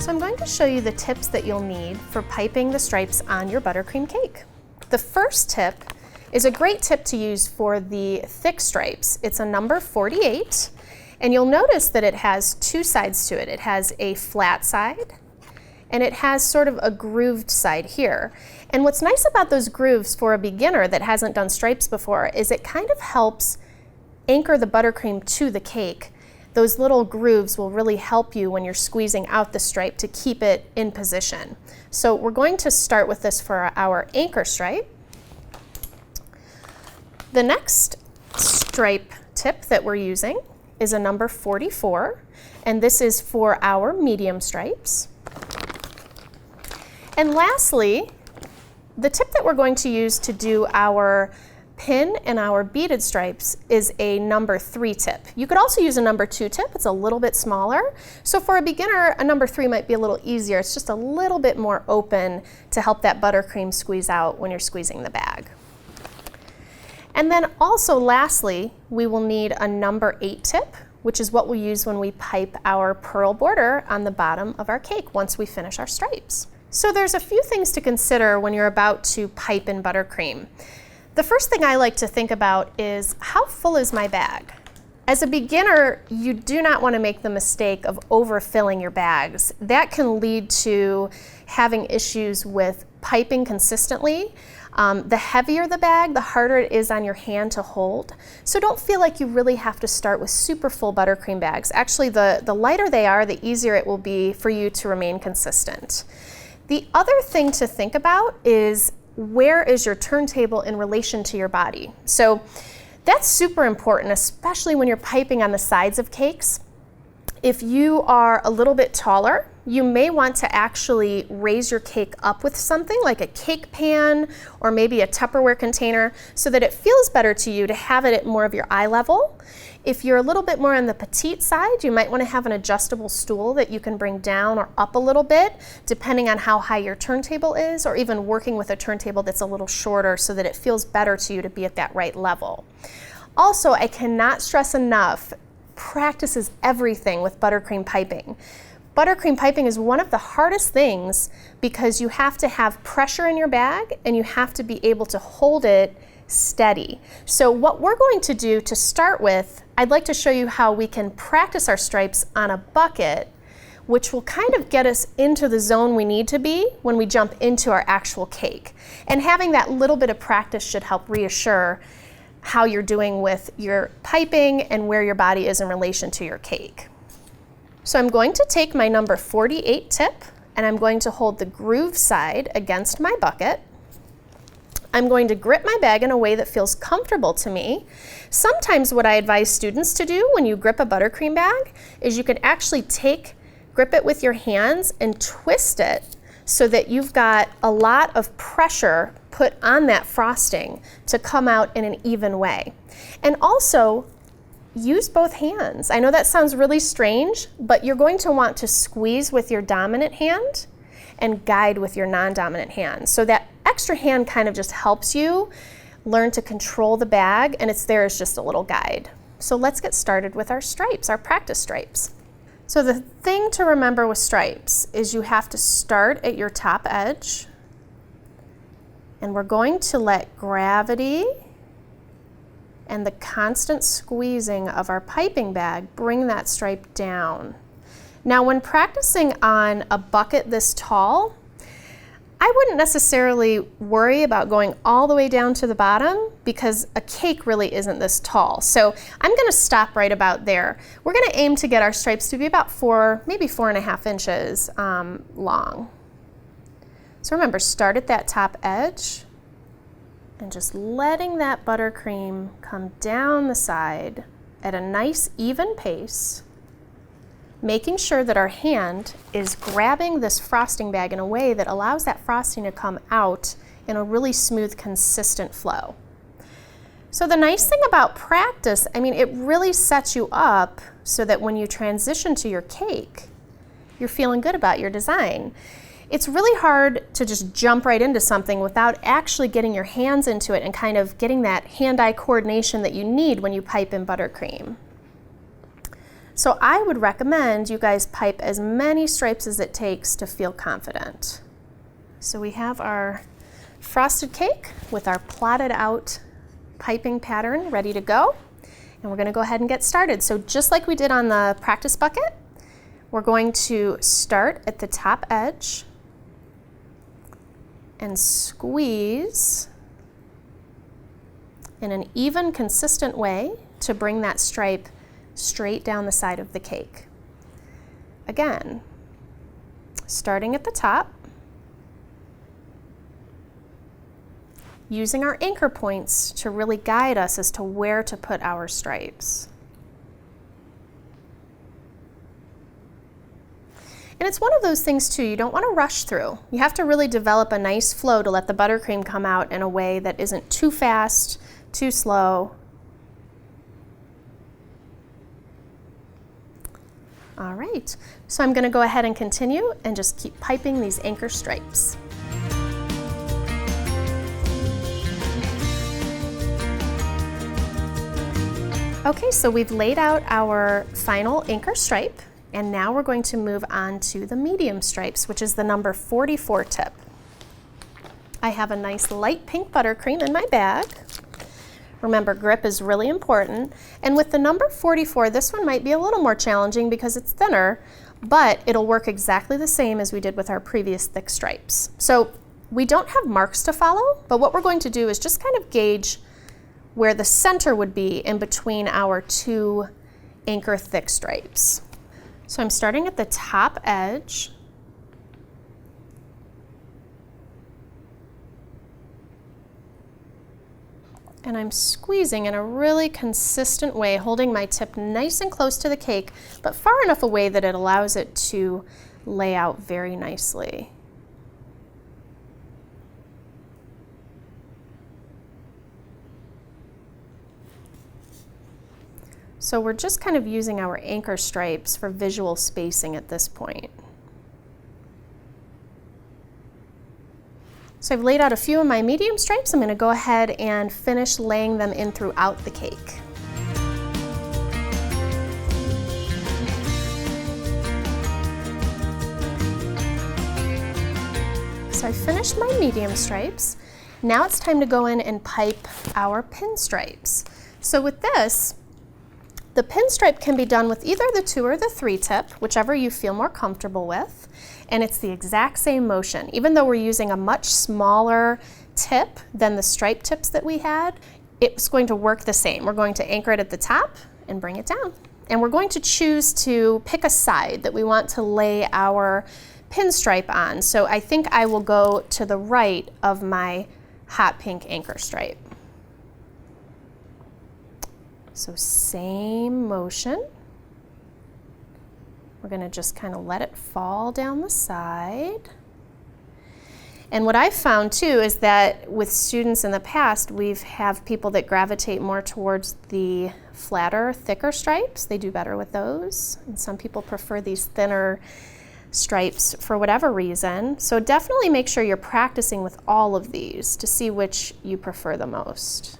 So I'm going to show you the tips that you'll need for piping the stripes on your buttercream cake. The first tip is a great tip to use for the thick stripes. It's a number 48, and you'll notice that it has two sides to it. It has a flat side, and it has sort of a grooved side here. And what's nice about those grooves for a beginner that hasn't done stripes before is it kind of helps anchor the buttercream to the cake. Those little grooves will really help you when you're squeezing out the stripe to keep it in position. So we're going to start with this for our anchor stripe. The next stripe tip that we're using is a number 44, and this is for our medium stripes. And lastly, the tip that we're going to use to do our pin and our beaded stripes is a number 3 tip. You could also use a number 2 tip. It's a little bit smaller. So for a beginner, a number 3 might be a little easier. It's just a little bit more open to help that buttercream squeeze out when you're squeezing the bag. And then also lastly, we will need a number 8 tip, which is what we'll use when we pipe our pearl border on the bottom of our cake once we finish our stripes. So there's a few things to consider when you're about to pipe in buttercream. The first thing I like to think about is, how full is my bag? As a beginner, you do not want to make the mistake of overfilling your bags. That can lead to having issues with piping consistently. The heavier the bag, the harder it is on your hand to hold. So don't feel like you really have to start with super full buttercream bags. Actually, the lighter they are, the easier it will be for you to remain consistent. The other thing to think about is, where is your turntable in relation to your body? So that's super important, especially when you're piping on the sides of cakes. If you are a little bit taller, you may want to actually raise your cake up with something like a cake pan or maybe a Tupperware container so that it feels better to you to have it at more of your eye level. If you're a little bit more on the petite side, you might want to have an adjustable stool that you can bring down or up a little bit, depending on how high your turntable is, or even working with a turntable that's a little shorter so that it feels better to you to be at that right level. Also, I cannot stress enough, practice is everything with buttercream piping. Buttercream piping is one of the hardest things because you have to have pressure in your bag and you have to be able to hold it steady. So what we're going to do to start with, I'd like to show you how we can practice our stripes on a bucket, which will kind of get us into the zone we need to be when we jump into our actual cake. And having that little bit of practice should help reassure how you're doing with your piping and where your body is in relation to your cake. So I'm going to take my number 48 tip and I'm going to hold the groove side against my bucket. I'm going to grip my bag in a way that feels comfortable to me. Sometimes what I advise students to do when you grip a buttercream bag is you can actually grip it with your hands and twist it so that you've got a lot of pressure put on that frosting to come out in an even way. And also, use both hands. I know that sounds really strange, but you're going to want to squeeze with your dominant hand and guide with your non-dominant hand. So that extra hand kind of just helps you learn to control the bag, and it's there as just a little guide. So let's get started with our stripes, our practice stripes. So the thing to remember with stripes is you have to start at your top edge, and we're going to let gravity and the constant squeezing of our piping bag bring that stripe down. Now, when practicing on a bucket this tall, I wouldn't necessarily worry about going all the way down to the bottom because a cake really isn't this tall. So I'm gonna stop right about there. We're gonna aim to get our stripes to be about 4, maybe 4.5 inches long. So remember, start at that top edge and just letting that buttercream come down the side at a nice even pace, making sure that our hand is grabbing this frosting bag in a way that allows that frosting to come out in a really smooth, consistent flow. So the nice thing about practice, I mean, it really sets you up so that when you transition to your cake, you're feeling good about your design. It's really hard to just jump right into something without actually getting your hands into it and kind of getting that hand-eye coordination that you need when you pipe in buttercream. So I would recommend you guys pipe as many stripes as it takes to feel confident. So we have our frosted cake with our plotted out piping pattern ready to go. And we're going to go ahead and get started. So just like we did on the practice bucket, we're going to start at the top edge and squeeze in an even, consistent way to bring that stripe straight down the side of the cake. Again, starting at the top, using our anchor points to really guide us as to where to put our stripes. And it's one of those things too, you don't want to rush through. You have to really develop a nice flow to let the buttercream come out in a way that isn't too fast, too slow. All right, so I'm going to go ahead and continue and just keep piping these anchor stripes. Okay, so we've laid out our final anchor stripe, and now we're going to move on to the medium stripes, which is the number 44 tip. I have a nice light pink buttercream in my bag. Remember, grip is really important. And with the number 44, this one might be a little more challenging because it's thinner, but it'll work exactly the same as we did with our previous thick stripes. So we don't have marks to follow, but what we're going to do is just kind of gauge where the center would be in between our two anchor thick stripes. So I'm starting at the top edge. And I'm squeezing in a really consistent way, holding my tip nice and close to the cake, but far enough away that it allows it to lay out very nicely. So we're just kind of using our anchor stripes for visual spacing at this point. So I've laid out a few of my medium stripes. I'm going to go ahead and finish laying them in throughout the cake. So I finished my medium stripes. Now it's time to go in and pipe our pin stripes. So with this, the pin stripe can be done with either the 2 or the 3 tip, whichever you feel more comfortable with, and it's the exact same motion. Even though we're using a much smaller tip than the stripe tips that we had, it's going to work the same. We're going to anchor it at the top and bring it down. And we're going to choose to pick a side that we want to lay our pin stripe on. So I think I will go to the right of my hot pink anchor stripe. So same motion. We're going to just kind of let it fall down the side. And what I've found too is that with students in the past, we've have people that gravitate more towards the flatter, thicker stripes. They do better with those. And some people prefer these thinner stripes for whatever reason. So definitely make sure you're practicing with all of these to see which you prefer the most.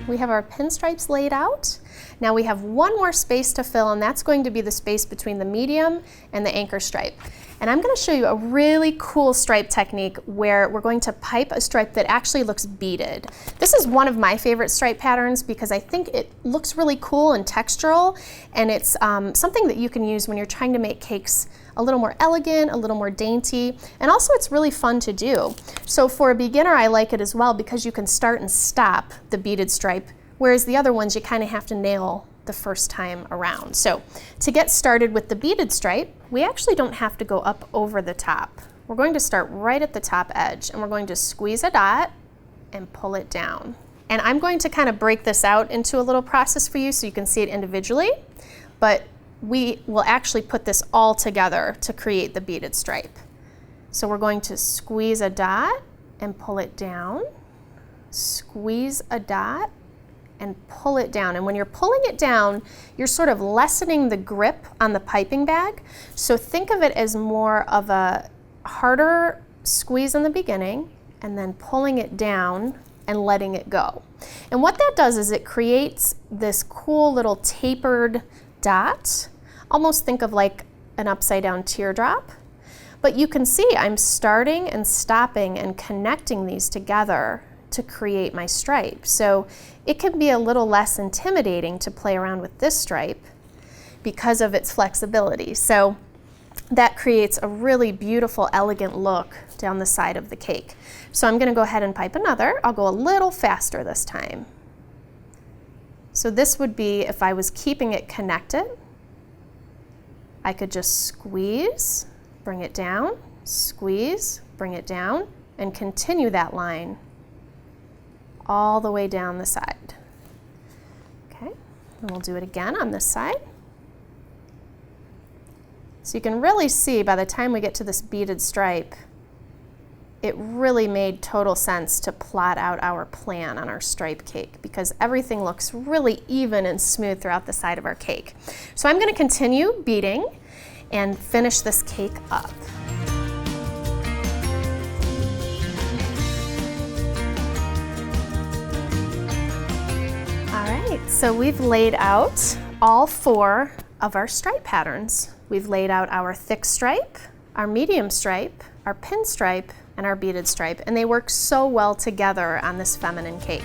We have our pin stripes laid out. Now we have one more space to fill, and that's going to be the space between the medium and the anchor stripe. And I'm going to show you a really cool stripe technique where we're going to pipe a stripe that actually looks beaded. This is one of my favorite stripe patterns because I think it looks really cool and textural, and it's something that you can use when you're trying to make cakes a little more elegant, a little more dainty, and also it's really fun to do. So for a beginner, I like it as well because you can start and stop the beaded stripe, whereas the other ones you kind of have to nail the first time around. So to get started with the beaded stripe, we actually don't have to go up over the top. We're going to start right at the top edge, and we're going to squeeze a dot and pull it down. And I'm going to kind of break this out into a little process for you so you can see it individually, but we will actually put this all together to create the beaded stripe. So we're going to squeeze a dot and pull it down, squeeze a dot and pull it down. And when you're pulling it down, you're sort of lessening the grip on the piping bag. So think of it as more of a harder squeeze in the beginning and then pulling it down and letting it go. And what that does is it creates this cool little tapered dot. Almost think of like an upside down teardrop. But you can see I'm starting and stopping and connecting these together to create my stripe. So it can be a little less intimidating to play around with this stripe because of its flexibility. So that creates a really beautiful, elegant look down the side of the cake. So I'm going to go ahead and pipe another. I'll go a little faster this time. So this would be if I was keeping it connected, I could just squeeze, bring it down, squeeze, bring it down, and continue that line all the way down the side. Okay, and we'll do it again on this side. So you can really see by the time we get to this beaded stripe, it really made total sense to plot out our plan on our stripe cake because everything looks really even and smooth throughout the side of our cake. So I'm going to continue beading and finish this cake up. All right, so we've laid out all 4 of our stripe patterns. We've laid out our thick stripe, our medium stripe, our pin stripe, and our beaded stripe, and they work so well together on this feminine cake.